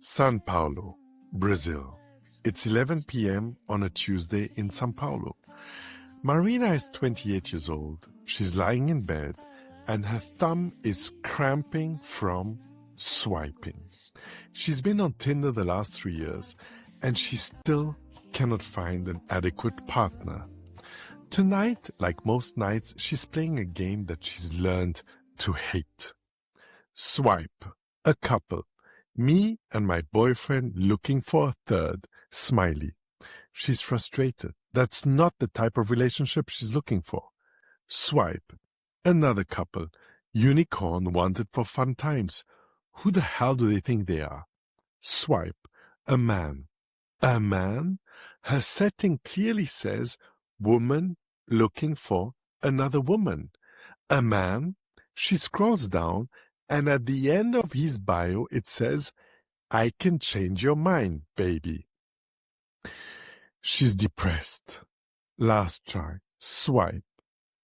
São Paulo, Brazil. It's 11 p.m. on a Tuesday in São Paulo. Marina is 28 years old. She's lying in bed and her thumb is cramping from swiping. She's been on Tinder the last 3 years and she still cannot find an adequate partner. Tonight, like most nights, she's playing a game that she's learned to hate. Swipe, a couple. Me and my boyfriend looking for a third, smiley. She's frustrated. That's not the type of relationship she's looking for. Swipe, another couple. Unicorn wanted for fun times. Who the hell do they think they are? Swipe, a man. A man? Her setting clearly says woman looking for another woman. A man? She scrolls down and at the end of his bio, it says, I can change your mind, baby. She's depressed. Last try. Swipe.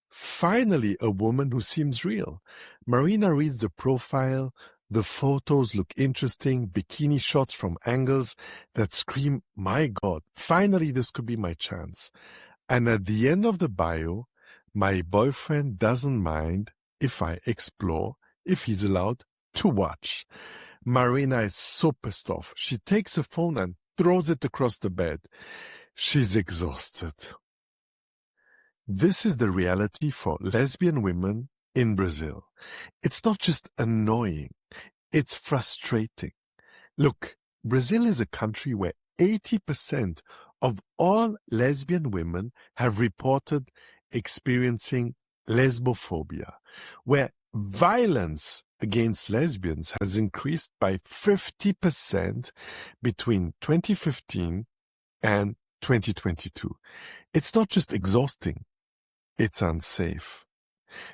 Finally, a woman who seems real. Marina reads the profile. The photos look interesting. Bikini shots from angles that scream, my God, finally this could be my chance. And at the end of the bio, my boyfriend doesn't mind if I explore, if he's allowed to watch. Marina is so pissed off. She takes a phone and throws it across the bed. She's exhausted. This is the reality for lesbian women in Brazil. It's not just annoying, it's frustrating. Look, Brazil is a country where 80% of all lesbian women have reported experiencing lesbophobia, where violence against lesbians has increased by 50% between 2015 and 2022. It's not just exhausting, it's unsafe.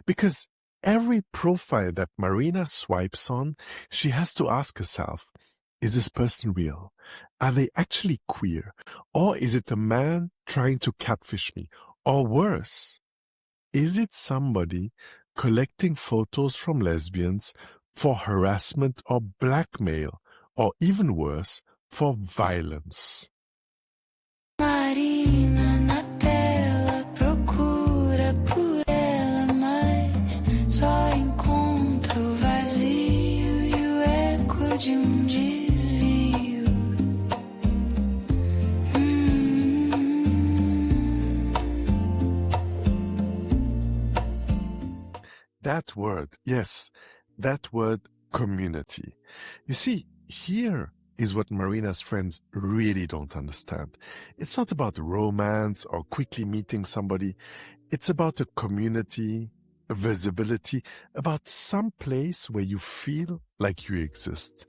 Because every profile that Marina swipes on, she has to ask herself, is this person real? Are they actually queer? Or is it a man trying to catfish me? Or worse, is it somebody collecting photos from lesbians for harassment or blackmail, or even worse, for violence? Marina na tela procura por ela, mas só encontra o vazio e o eco de desvio. That word, yes, that word community. You see, here is what Marina's friends really don't understand. It's not about romance or quickly meeting somebody. It's about a community, a visibility, about some place where you feel like you exist.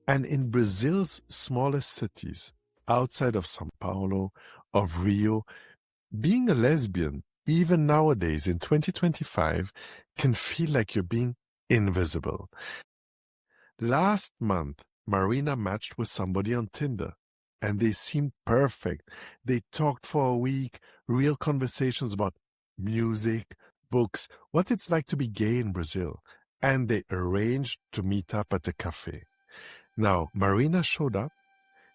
And in Brazil's smallest cities, outside of São Paulo, of Rio, being a lesbian, even nowadays in 2025, can feel like you're being invisible. Last month, Marina matched with somebody on Tinder, and they seemed perfect. They talked for a week, real conversations about music, books, what it's like to be gay in Brazil, and they arranged to meet up at a cafe. Now, Marina showed up,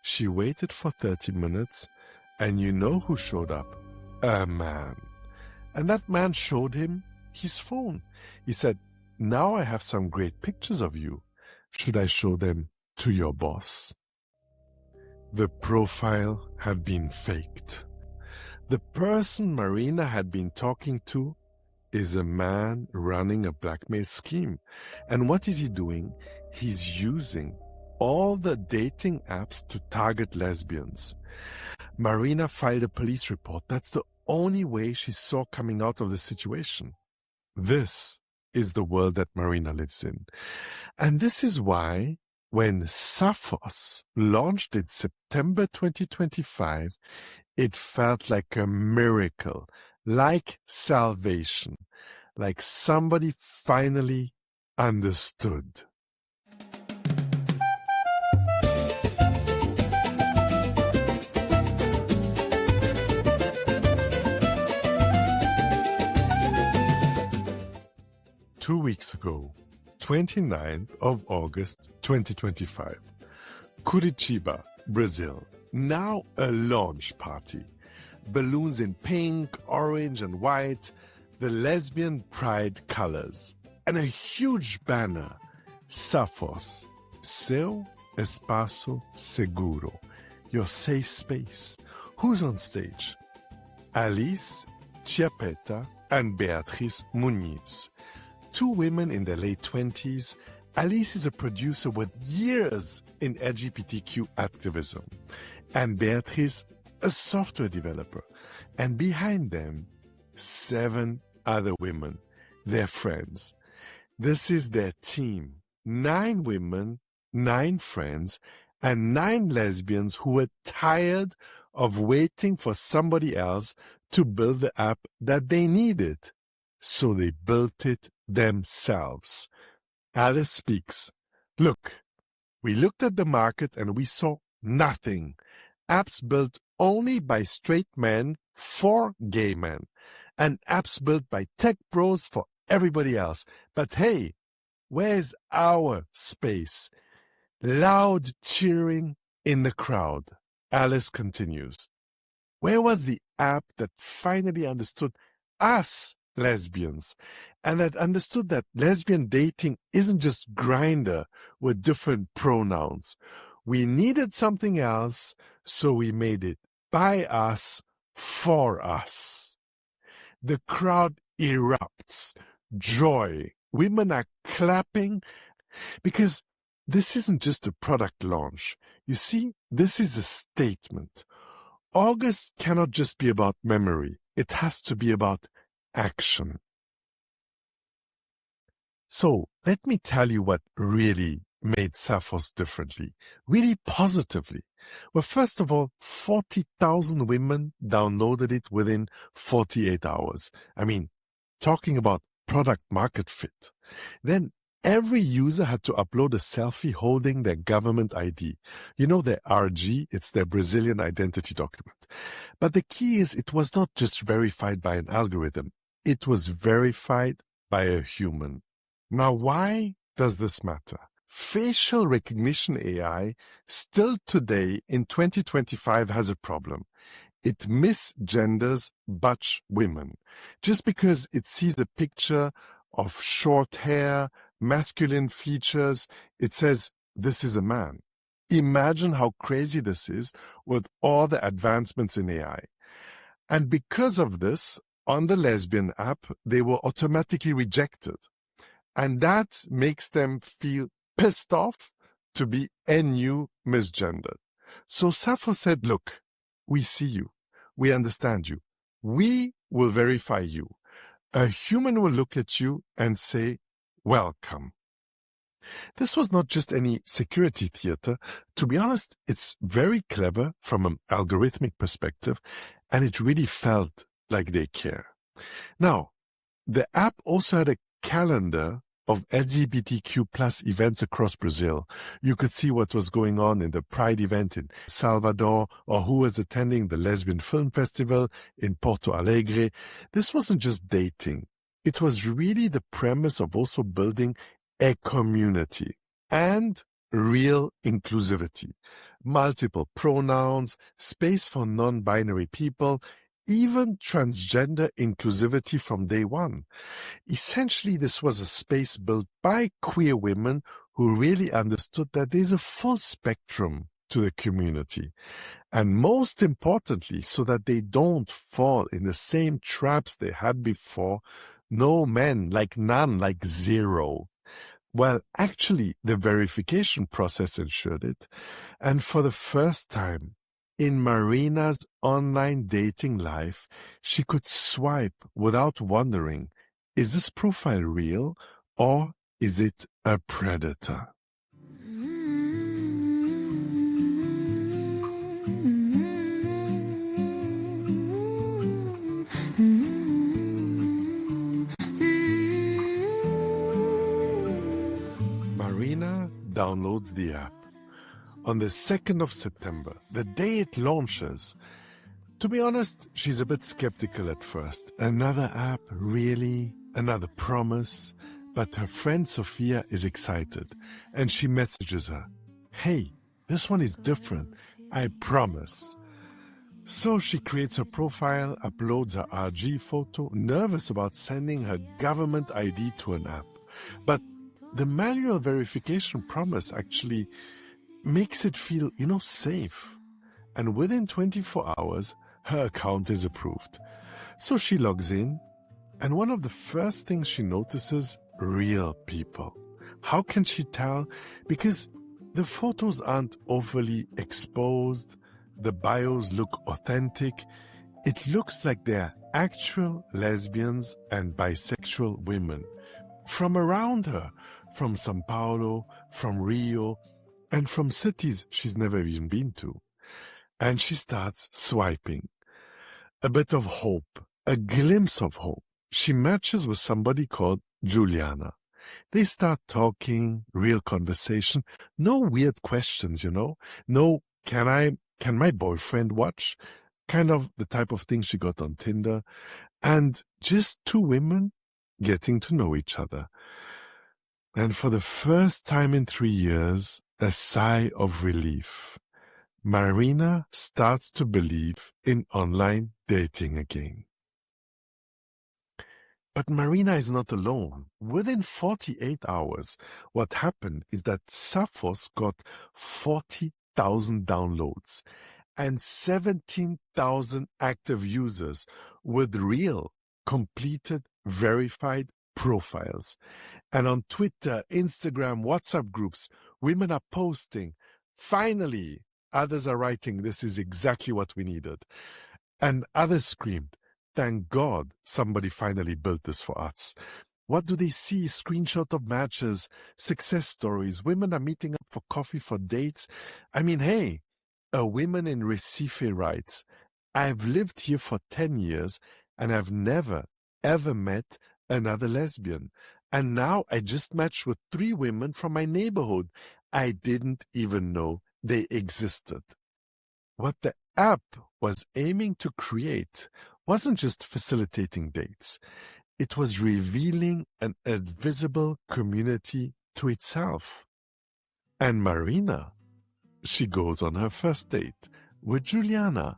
she waited for 30 minutes, and you know who showed up? A man. And that man showed him his phone. He said, now I have some great pictures of you. Should I show them to your boss? The profile had been faked. The person Marina had been talking to is a man running a blackmail scheme. And what is he doing? He's using all the dating apps to target lesbians. Marina filed a police report. That's the only way she saw coming out of the situation. This is the world that Marina lives in. And this is why when Saphos launched in September 2025, it felt like a miracle, like salvation. like somebody finally understood. Two weeks ago, 29th of August 2025, Curitiba, Brazil. Now a launch party. Balloons in pink, orange, and white, the lesbian pride colors, and a huge banner. Safos, seu espaço seguro, your safe space. Who's on stage? Alice Chiapetta and Beatriz Muniz. Two women in their late 20s. Alice is a producer with years in LGBTQ activism, and Beatriz, a software developer. And behind them, 7 other women, their friends. This is their team. 9 women, 9 friends, and 9 lesbians who were tired of waiting for somebody else to build the app that they needed. So they built it themselves. Alice speaks. Look, we looked at the market and we saw nothing. Apps built only by straight men for gay men, and apps built by tech bros for everybody else. But hey, where's our space? Loud cheering in the crowd. Alice continues. Where was the app that finally understood us lesbians, and that understood that lesbian dating isn't just Grindr with different pronouns? We needed something else, so we made it by us, for us. The crowd erupts. Joy. Women are clapping because this isn't just a product launch. You see, this is a statement. August cannot just be about memory. It has to be about action. So let me tell you what really made Safos differently, really positively. Well, first of all, 40,000 women downloaded it within 48 hours. I mean, talking about product market fit. Then every user had to upload a selfie holding their government ID. You know, their RG, it's their Brazilian identity document. But the key is it was not just verified by an algorithm. It was verified by a human. Now, why does this matter? Facial recognition AI still today in 2025 has a problem. It misgenders butch women. Just because it sees a picture of short hair, masculine features, it says, this is a man. Imagine how crazy this is with all the advancements in AI. And because of this, on the Lesbian app, they were automatically rejected. And that makes them feel pissed off to be NU misgendered. So Sappho said, look, we see you. We understand you. We will verify you. A human will look at you and say, welcome. This was not just any security theater. To be honest, it's very clever from an algorithmic perspective, and it really felt like they care. Now, the app also had a calendar of LGBTQ plus events across Brazil. You could see what was going on in the Pride event in Salvador, or who was attending the Lesbian Film Festival in Porto Alegre. This wasn't just dating. It was really the premise of also building a community and real inclusivity. Multiple pronouns, space for non-binary people, even transgender inclusivity from day one. Essentially, this was a space built by queer women who really understood that there's a full spectrum to the community. And most importantly, so that they don't fall in the same traps they had before, no men, like none, like zero. Well, actually, the verification process ensured it. And for the first time in Marina's online dating life, she could swipe without wondering, is this profile real or is it a predator? downloads the app. On the 2nd of September, the day it launches. To be honest, she's a bit skeptical at first. Another app? Really? Another promise? But her friend Sophia is excited, and she messages her, "Hey, this one is different, I promise." So she creates her profile, uploads her RG photo, nervous about sending her government ID to an app. But the manual verification promise actually makes it feel, safe. And within 24 hours, her account is approved. So she logs in, and one of the first things she notices, real people. How can she tell? Because the photos aren't overly exposed, the bios look authentic. It looks like they're actual lesbians and bisexual women from around her, from Sao Paulo, from Rio, and from cities she's never even been to. And she starts swiping. A bit of hope, a glimpse of hope. She matches with somebody called Juliana. They start talking, real conversation, no weird questions, No, can my boyfriend watch? Kind of the type of thing she got on Tinder. And just two women getting to know each other. And for the first time in 3 years, a sigh of relief. Marina starts to believe in online dating again. But Marina is not alone. Within 48 hours, what happened is that Sappho's got 40,000 downloads and 17,000 active users with real, completed, verified profiles. And on Twitter, Instagram, WhatsApp groups, women are posting, "Finally!" Others are writing, "This is exactly what we needed." And others screamed, "Thank God somebody finally built this for us." What do they see? Screenshot of matches, success stories. Women are meeting up for coffee, for dates. I mean, hey, a woman in Recife writes, "I've lived here for 10 years and I've never, ever met another lesbian. And now I just matched with 3 women from my neighborhood. I didn't even know they existed." What the app was aiming to create wasn't just facilitating dates. It was revealing an invisible community to itself. And Marina, she goes on her first date with Juliana.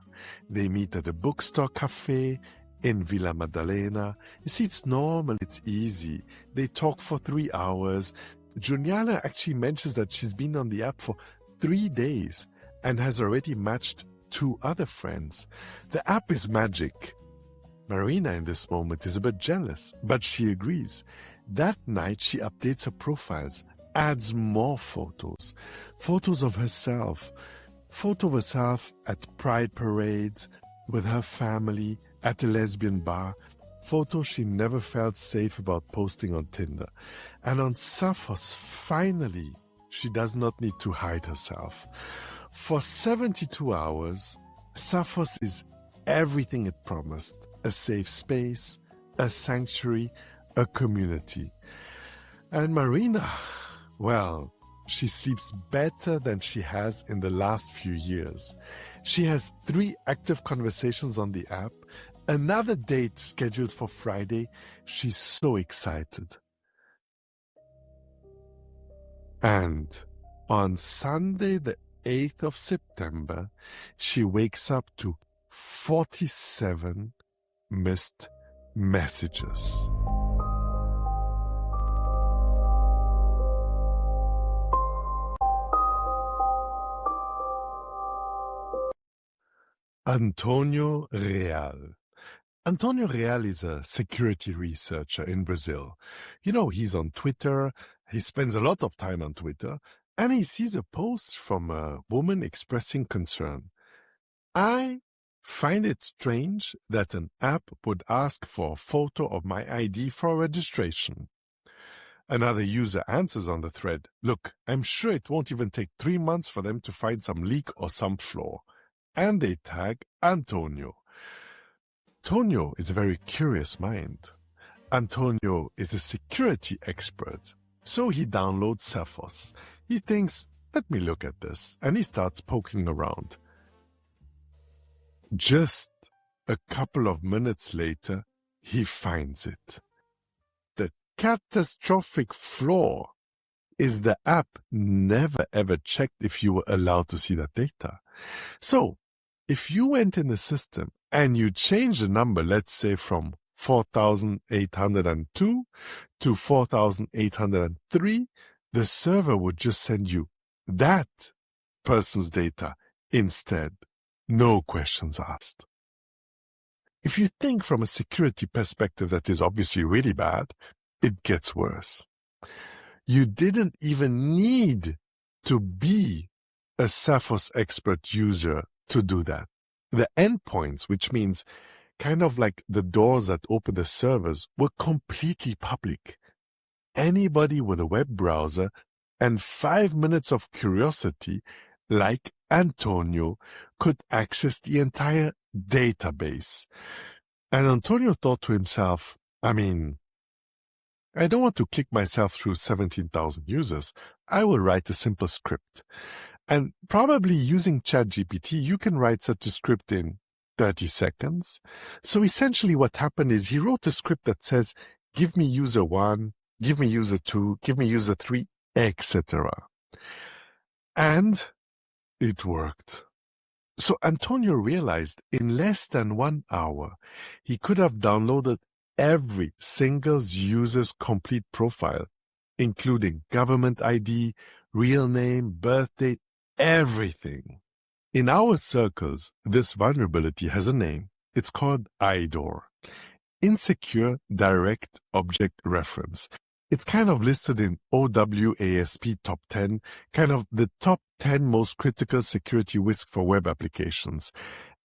They meet at a bookstore cafe in Villa Maddalena. You see, it's normal, it's easy. They talk for 3 hours. Juliana actually mentions that she's been on the app for 3 days and has already matched 2 other friends. The app is magic. Marina in this moment is a bit jealous, but she agrees. That night she updates her profiles, adds more photos. Photos of herself. Photo of herself at pride parades, with her family, at a lesbian bar. Photos she never felt safe about posting on Tinder. And on Sappho's, finally, she does not need to hide herself. For 72 hours, Sappho's is everything it promised. A safe space, a sanctuary, a community. And Marina, well, she sleeps better than she has in the last few years. She has 3 active conversations on the app, another date scheduled for Friday. She's so excited. And on Sunday, the 8th of September, she wakes up to 47 missed messages. Antonio Real. Antonio Real is a security researcher in Brazil. He's on Twitter. He spends a lot of time on Twitter, and he sees a post from a woman expressing concern. "I find it strange that an app would ask for a photo of my ID for registration." Another user answers on the thread, "Look, I'm sure it won't even take 3 months for them to find some leak or some flaw." And they tag Antonio. Antonio is a very curious mind. Antonio is a security expert, so he downloads Sappho's. He thinks, let me look at this, and he starts poking around. Just a couple of minutes later, he finds it. The catastrophic flaw is the app never ever checked if you were allowed to see that data. So, if you went in the system and you changed the number, let's say from 4,802 to 4,803, the server would just send you that person's data instead. No questions asked. If you think from a security perspective that is obviously really bad, it gets worse. You didn't even need to be a Saphos expert user to do that. The endpoints, which means kind of like the doors that open the servers, were completely public. Anybody with a web browser and 5 minutes of curiosity, like Antonio, could access the entire database. And Antonio thought to himself, I don't want to click myself through 17,000 users. I will write a simple script. And probably using ChatGPT, you can write such a script in 30 seconds. So essentially what happened is he wrote a script that says, give me user 1, give me user 2, give me user 3, etc. And it worked. So Antonio realized in less than 1 hour, he could have downloaded every single user's complete profile, including government ID, real name, birth date, everything. In our circles, this vulnerability has a name. It's called IDOR, Insecure Direct Object Reference. It's kind of listed in OWASP Top 10, kind of the top 10 most critical security risk for web applications.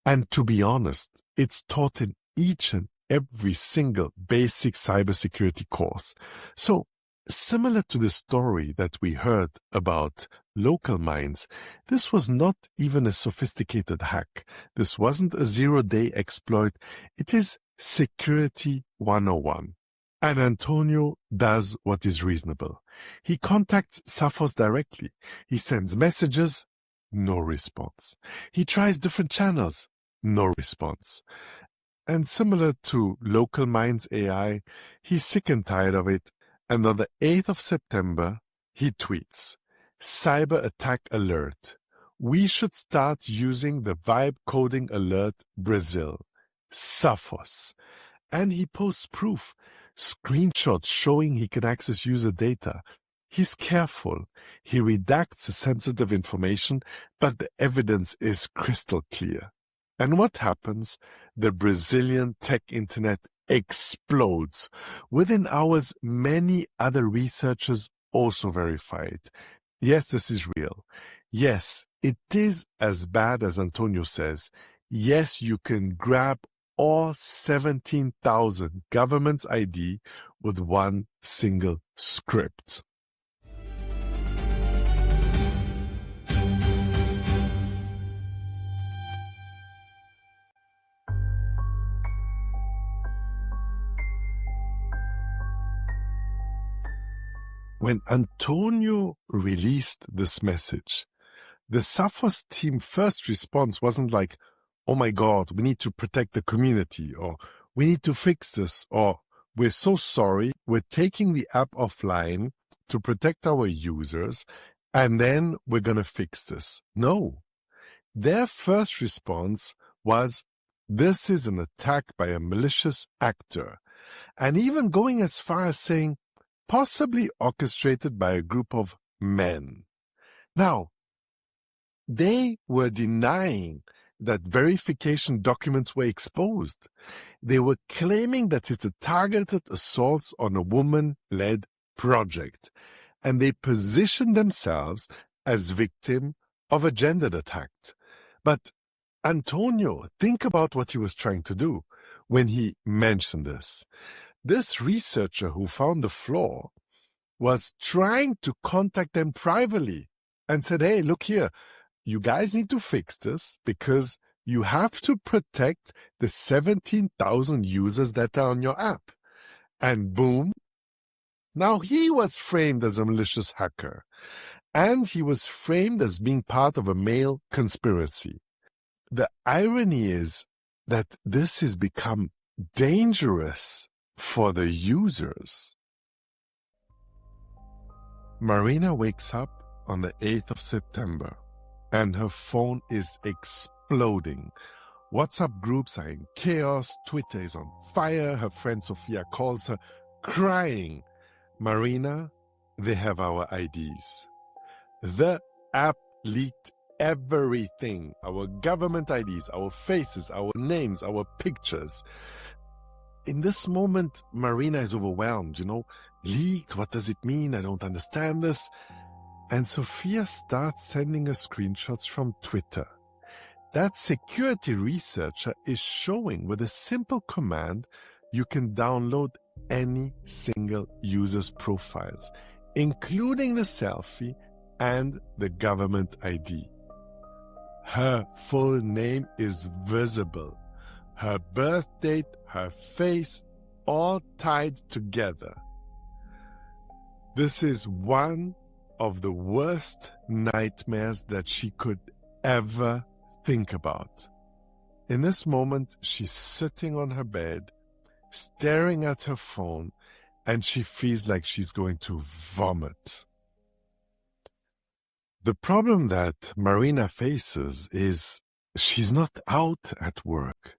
And to be honest, it's taught in each and every single basic cybersecurity course. So, similar to the story that we heard about local mines, this was not even a sophisticated hack. This wasn't a zero-day exploit. It is Security 101. And Antonio does what is reasonable. He contacts Saphos directly. He sends messages, no response. He tries different channels, no response. And similar to Local Minds AI, he's sick and tired of it. And on the 8th of September, he tweets, Cyber Attack Alert. We should start using the Vibe Coding Alert Brazil, Saphos. And he posts proof, screenshots showing he can access user data. He's careful. He redacts the sensitive information, but the evidence is crystal clear. And what happens? The Brazilian tech internet explodes. Within hours, many other researchers also verify it. Yes, this is real. Yes, it is as bad as Antonio says. Yes, you can grab all 17,000 government's ID with one single script. When Antonio released this message, the Saphos team first response wasn't like, oh my God, we need to protect the community, or we need to fix this, or we're so sorry, we're taking the app offline to protect our users, and then we're going to fix this. No. Their first response was, this is an attack by a malicious actor, and even going as far as saying, possibly orchestrated by a group of men. Now, they were denying that verification documents were exposed. They were claiming that it had targeted assaults on a woman-led project, and they positioned themselves as victim of a gendered attack. But Antonio, think about what he was trying to do when he mentioned this. This researcher who found the flaw was trying to contact them privately and said, hey, look here, you guys need to fix this because you have to protect the 17,000 users that are on your app. And boom, now he was framed as a malicious hacker. and he was framed as being part of a male conspiracy. The irony is that this has become dangerous for the users. Marina wakes up on the 8th of September, and her phone is exploding. WhatsApp groups are in chaos, Twitter is on fire, her friend Sophia calls her, crying, "Marina, they have our IDs. The app leaked everything, our government IDs, our faces, our names, our pictures." In this moment, Marina is overwhelmed, leaked, what does it mean? I don't understand this. And Sophia starts sending her screenshots from Twitter. That security researcher is showing with a simple command you can download any single user's profiles, including the selfie and the government ID. Her full name is visible. Her birth date, her face, all tied together. This is one of the worst nightmares that she could ever think about. In this moment, she's sitting on her bed, staring at her phone, and she feels like she's going to vomit. The problem that Marina faces is she's not out at work,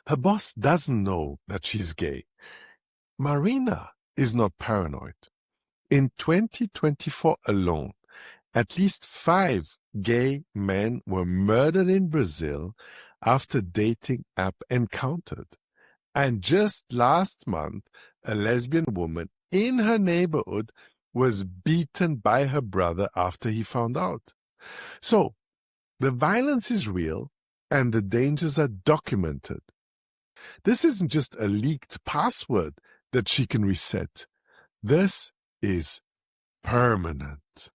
Her boss doesn't know that she's gay. Marina is not paranoid. In 2024 alone, at least 5 gay men were murdered in Brazil after dating app encountered. And just last month, a lesbian woman in her neighborhood was beaten by her brother after he found out. So, the violence is real and the dangers are documented. This isn't just a leaked password that she can reset. This is permanent.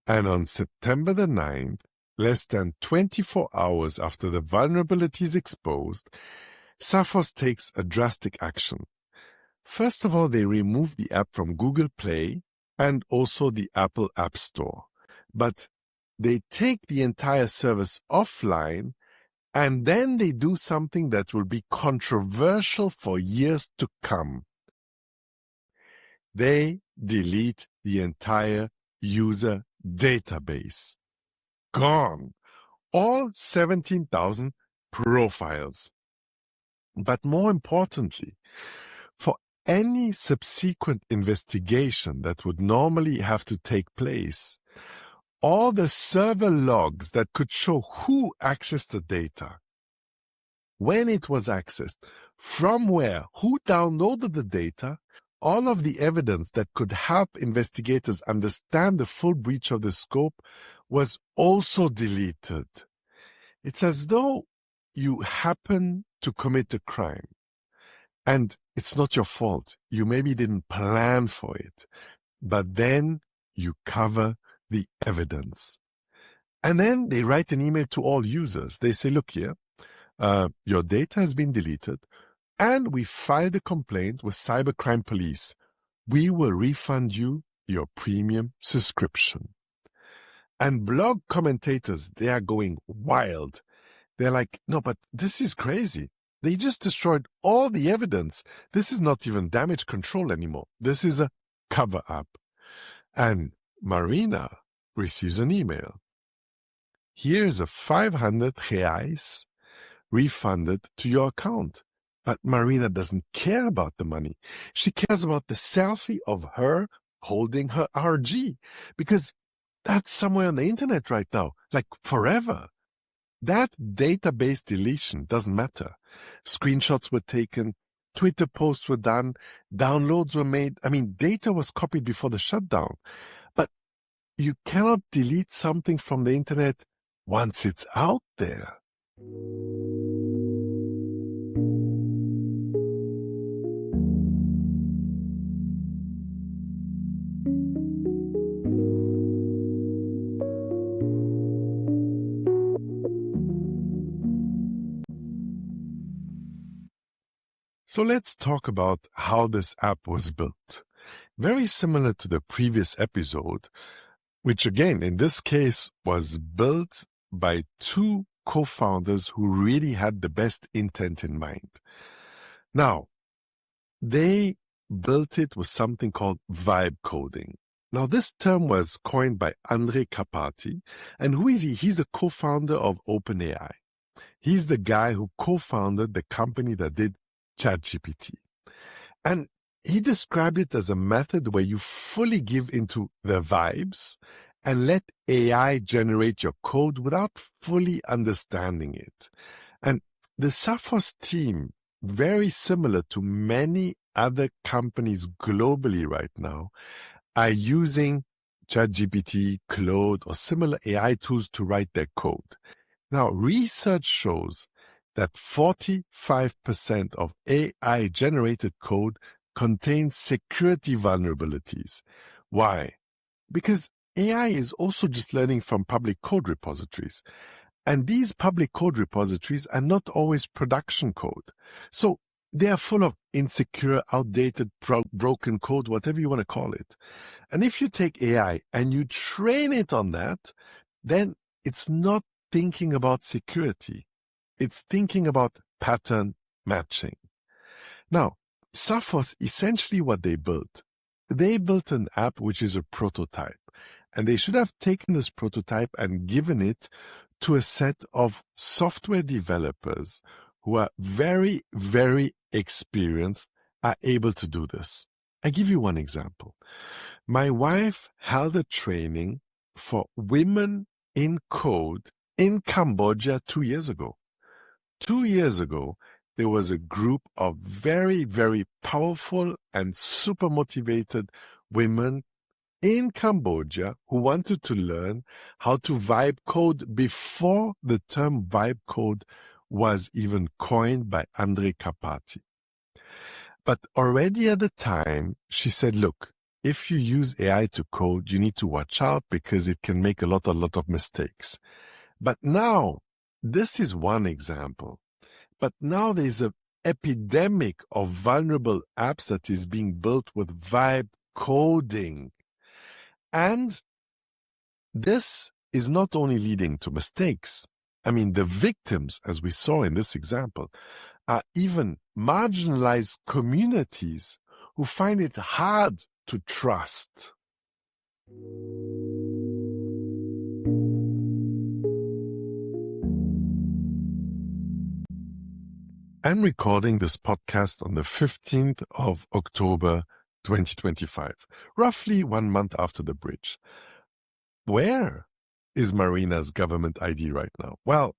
And on September the 9th, less than 24 hours after the vulnerability is exposed, Sophos takes a drastic action. First of all, they remove the app from Google Play and also the Apple App Store. But they take the entire service offline, and then they do something that will be controversial for years to come. They delete the entire user database. Gone. All 17,000 profiles. But more importantly, for any subsequent investigation that would normally have to take place, all the server logs that could show who accessed the data, when it was accessed, from where, who downloaded the data, all of the evidence that could help investigators understand the full breach of the scope was also deleted. It's as though you happen to commit a crime, and it's not your fault. You maybe didn't plan for it, but then you cover the evidence. And then they write an email to all users. They say, look here, your data has been deleted, and we filed a complaint with Cybercrime Police. We will refund you your premium subscription. And blog commentators, they are going wild. They're like, no, but this is crazy. They just destroyed all the evidence. This is not even damage control anymore. This is a cover-up. And Marina receives an email. Here's a 500 reais refunded to your account. But Marina doesn't care about the money. She cares about the selfie of her holding her RG, because that's somewhere on the internet right now, like forever. That database deletion doesn't matter. Screenshots were taken, Twitter posts were done, downloads were made. Data was copied before the shutdown. But you cannot delete something from the internet once it's out there. So let's talk about how this app was built. Very similar to the previous episode, which again, in this case, was built by two co-founders who really had the best intent in mind. Now, they built it with something called vibe coding. Now, this term was coined by Andre Carpati. And who is he? He's the co-founder of OpenAI. He's the guy who co-founded the company that did ChatGPT. And he described it as a method where you fully give into the vibes and let AI generate your code without fully understanding it. And the Saphos team, very similar to many other companies globally right now, are using ChatGPT, Claude, or similar AI tools to write their code. Now, research shows that 45% of AI-generated code contains security vulnerabilities. Why? Because AI is also just learning from public code repositories. And these public code repositories are not always production code. So they are full of insecure, outdated, broken code, whatever you want to call it. And if you take AI and you train it on that, then it's not thinking about security. It's thinking about pattern matching. Now, Saphos, essentially what they built an app which is a prototype. And they should have taken this prototype and given it to a set of software developers who are very, very experienced, are able to do this. I give you one example. My wife held a training for women in code in Cambodia 2 years ago. 2 years ago, there was a group of very, very powerful and super motivated women in Cambodia who wanted to learn how to vibe code before the term vibe code was even coined by Andre Carpati. But already at the time, she said, look, if you use AI to code, you need to watch out because it can make a lot of mistakes. But now, this is one example. But now there's an epidemic of vulnerable apps that is being built with vibe coding. And this is not only leading to mistakes. I mean, the victims, as we saw in this example, are even marginalized communities who find it hard to trust. I'm recording this podcast on the 15th of October, 2025, roughly 1 month after the bridge. Where is Marina's government ID right now? Well,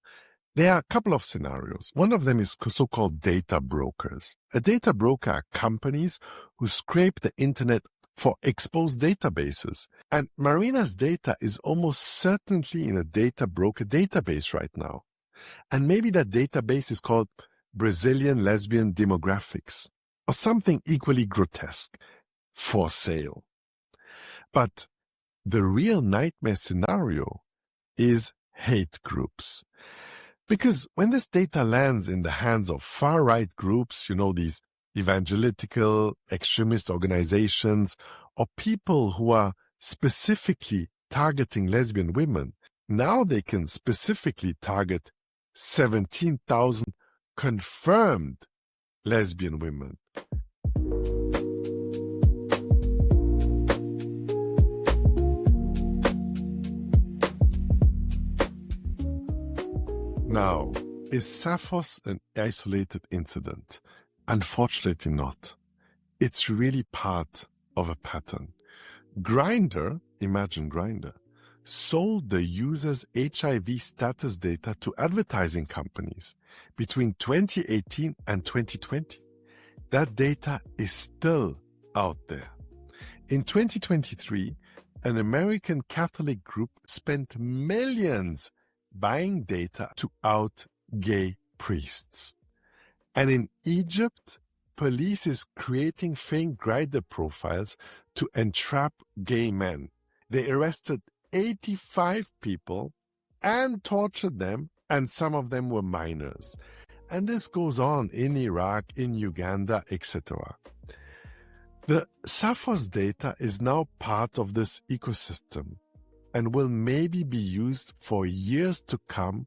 there are a couple of scenarios. One of them is so-called data brokers. A data broker are companies who scrape the internet for exposed databases. And Marina's data is almost certainly in a data broker database right now. And maybe that database is called Brazilian lesbian demographics or something equally grotesque, for sale. But the real nightmare scenario is hate groups. Because when this data lands in the hands of far-right groups, these evangelical extremist organizations, or people who are specifically targeting lesbian women, now they can specifically target 17,000 confirmed lesbian women. Now, is Saphos an isolated incident? Unfortunately not. It's really part of a pattern. Grindr, imagine Grindr, sold the user's HIV status data to advertising companies between 2018 and 2020. That data is still out there. In 2023, an American Catholic group spent millions buying data to out gay priests. And in Egypt, police is creating fake Grindr profiles to entrap gay men. They arrested 85 people and tortured them, and some of them were minors. And this goes on in Iraq, in Uganda, etc. The Sappho's data is now part of this ecosystem and will maybe be used for years to come,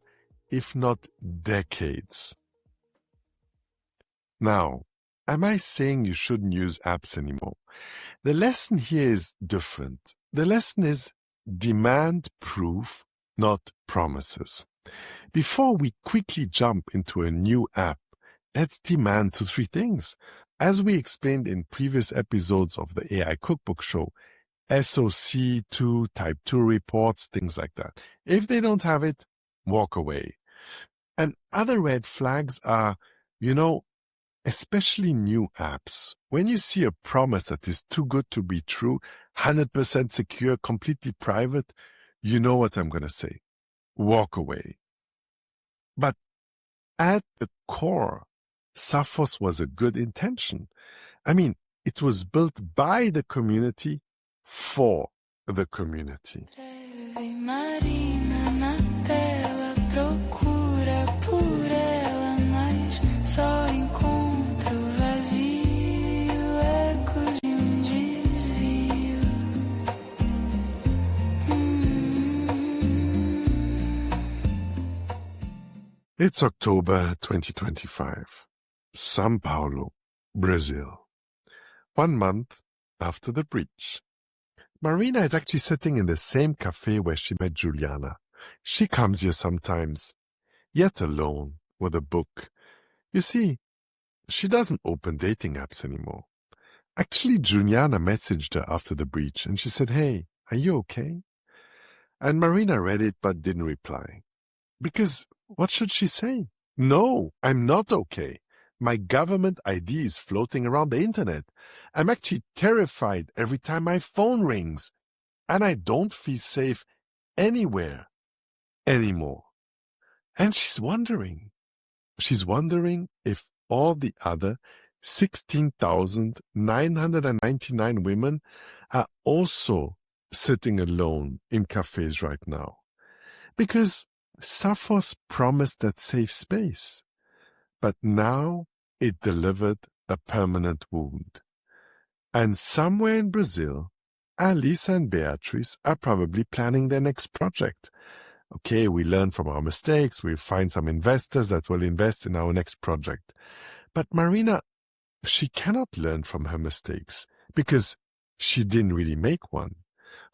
if not decades. Now, am I saying you shouldn't use apps anymore? The lesson here is different. The lesson is demand proof, not promises. Before we quickly jump into a new app, let's demand 2-3 things. As we explained in previous episodes of the AI Cookbook Show, SOC2, Type 2 reports, things like that. If they don't have it, walk away. And other red flags are, especially new apps. When you see a promise that is too good to be true, 100% secure, completely private, you know what I'm going to say. Walk away. But at the core, Sappho's was a good intention. I mean, it was built by the community for the community. Marina na tela procura por ela, mas só encontra o vazio, eco de desvio. It's October 2025. São Paulo, Brazil. 1 month after the breach. Marina is actually sitting in the same cafe where she met Juliana. She comes here sometimes, yet alone, with a book. You see, she doesn't open dating apps anymore. Actually, Juliana messaged her after the breach and she said, "Hey, are you okay?" And Marina read it but didn't reply. Because what should she say? "No, I'm not okay. My government ID is floating around the internet. I'm actually terrified every time my phone rings. And I don't feel safe anywhere anymore." And she's wondering if all the other 16,999 women are also sitting alone in cafes right now. Because Sappho's promised that safe space. But now it delivered a permanent wound. And somewhere in Brazil, Alice and Beatrice are probably planning their next project. Okay, we learn from our mistakes, we find some investors that will invest in our next project. But Marina, she cannot learn from her mistakes because she didn't really make one.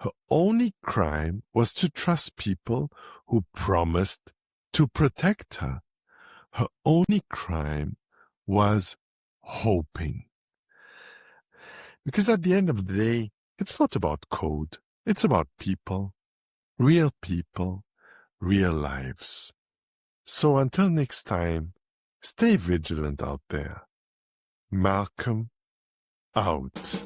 Her only crime was to trust people who promised to protect her. Her only crime was hoping. Because at the end of the day, it's not about code. It's about people, real lives. So until next time, stay vigilant out there. Malcolm out.